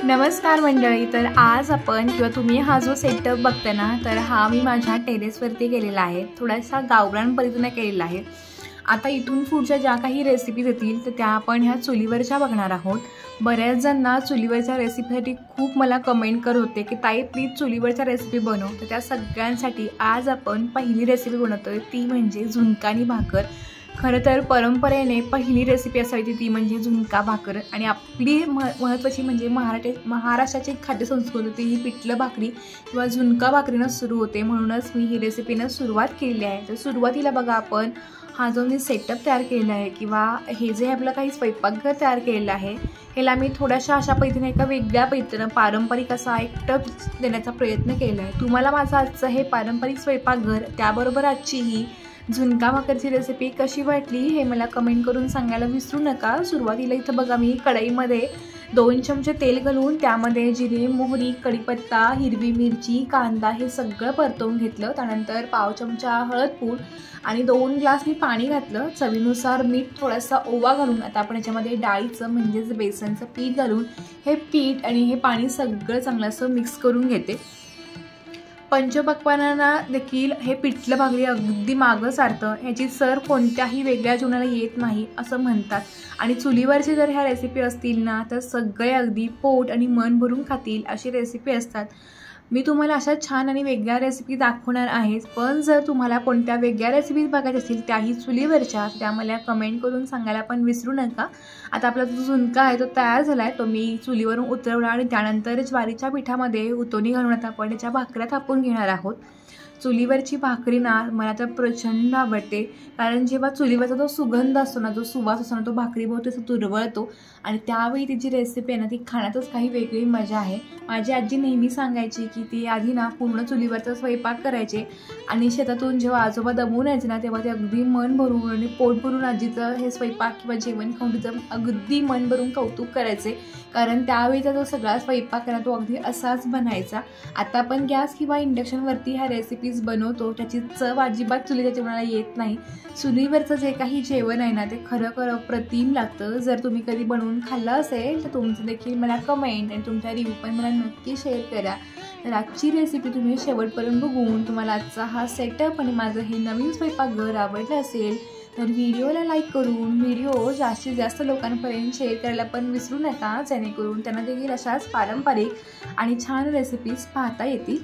नमस्कार मंडळी। तर आज आपण किंवा तुम्ही हा जो सेटअप बघता ना, तर हा मी माझ्या टेरेसवरती केलेला आहे। थोडासा गावरान पद्धतीने केलेला आहे। आता इथून पुढच्या ज्या काही रेसिपीज येतील तर त्या आपण ह्या चुलीवरच्या बघणार आहोत। बऱ्याच जणांना चुलीवरच्या रेसिपीसाठी खूप मला कमेंट करत होते की ताई प्लीज चुलीवरच्या रेसिपी बनव। तर त्या सगळ्यांसाठी आज आपण पहिली रेसिपी बनवतोय, ती म्हणजे झुणकानी भाकर। खरं तर परंपरेने पहिली रेसिपी असायची ती म्हणजे झुणका भाकर आणि आपली महत्त्वाची म्हणजे महाराष्ट्राची खाद्यसंस्कृती ही पिठलं भाकरी किंवा झुणका भाकरीनं सुरू होते। म्हणूनच मी ही रेसिपीनं सुरुवात केली आहे। तर सुरुवातीला बघा आपण हा जो मी सेटअप तयार केलेला आहे किंवा हे जे आपलं काही स्वयंपाकघर तयार केलेलं आहे, ह्याला मी थोड्याशा अशा पद्धतीने एका वेगळ्या पद्धतीनं पारंपरिक असा एक टच देण्याचा प्रयत्न केला आहे। तुम्हाला माझं आजचं हे पारंपरिक स्वयंपाकघर त्याबरोबर आजची ही झुणका भाकरची रेसिपी कशी वाटली हे मला कमेंट करून सांगायला विसरू नका। सुरुवातीला इथं बघा मी कढईमध्ये 2 चमचे तेल घालून त्यामध्ये जिरे, मोहरी, कढीपत्ता, हिरवी मिरची, कांदा हे सगळं परतवून घेतलं। त्यानंतर पाव चमचा हळद पूड आणि 2 ग्लास मी पाणी घातलं। चवीनुसार मीठ, थोडासा ओवा घालून आता आपण याच्यामध्ये डाळीचं म्हणजेच बेसनचं पीठ घालून हे पीठ आणि हे पाणी सगळं चांगलं असं मिक्स करून घेते। पंचपक्वान्नांना देखील हे पिठलं भाकरी अगदी मागं सारतं, ह्याची सर कोणत्याही वेगळ्या जेवणाला येत नाही असं म्हणतात। आणि चुलीवरची जर ह्या रेसिपी असतील ना तर सगळे अगदी पोट आणि मन भरून खातील अशी रेसिपी असतात। मी तुम्हाला अशा छान आणि वेगळ्या रेसिपी दाखवणार आहे, पण जर तुम्हाला कोणत्या वेगळ्या रेसिपीज बघायच्या असतील त्याही चुलीवरच्या, त्या मला कमेंट करून सांगायला पण विसरू नका। आता आपला जो झुणका आहे तो तयार झाला आहे, तो मी चुलीवरून उतरवला आणि त्यानंतर ज्वारीच्या पिठामध्ये उतोनी घालून आता आपण त्याच्या भाकऱ्या थापून घेणार आहोत। चुलीवरची भाकरी ना मला तर प्रचंड आवडते, कारण जेव्हा चुलीवरचा जो सुगंध असतो ना, जो सुवास असतो ना, तो भाकरीभोवती असं तुरवळतो आणि त्यावेळी तिची रेसिपी आहे ना ती खाण्यातच काही वेगळी मजा आहे। माझी आजी नेहमी सांगायची की ती आधी ना पूर्ण चुलीवरचा स्वयंपाक करायचे आणि शेतातून जेव्हा आजोबा दमून यायचे ना तेव्हा ते अगदी मन भरून आणि पोट भरून आजीचं हे स्वयंपाक किंवा जेवण खाऊन तिचं अगदी मन भरून कौतुक करायचे, कारण त्यावेळीचा जो सगळा स्वयंपाक आहे ना तो अगदी असाच बनायचा। आता आपण गॅस किंवा इंडक्शनवरती ह्या रेसिपीज बनवतो, त्याची चव अजिबात चुलीच्या जेवणाला येत नाही। चुलीवरचं जे काही जेवण आहे ना ते खरं अप्रतिम लागतं। जर तुम्ही कधी बनवून खाल्लं असेल तर तुमचं देखील मला कमेंट आणि तुमच्या रिव्ह्यू पण मला नक्की शेअर करा। तर आजची रेसिपी तुम्ही शेवटपर्यंत बघून तुम्हाला आजचा हा सेटअप आणि माझं हे नवीन स्वयंपाकघर आवडलं असेल तर व्हिडिओला लाईक करून व्हिडिओ जास्तीत जास्त लोकांपर्यंत शेअर करायला पण विसरू नका, जेणेकरून त्यांना देखील अशाच पारंपरिक आणि छान रेसिपीज पाहता येतील।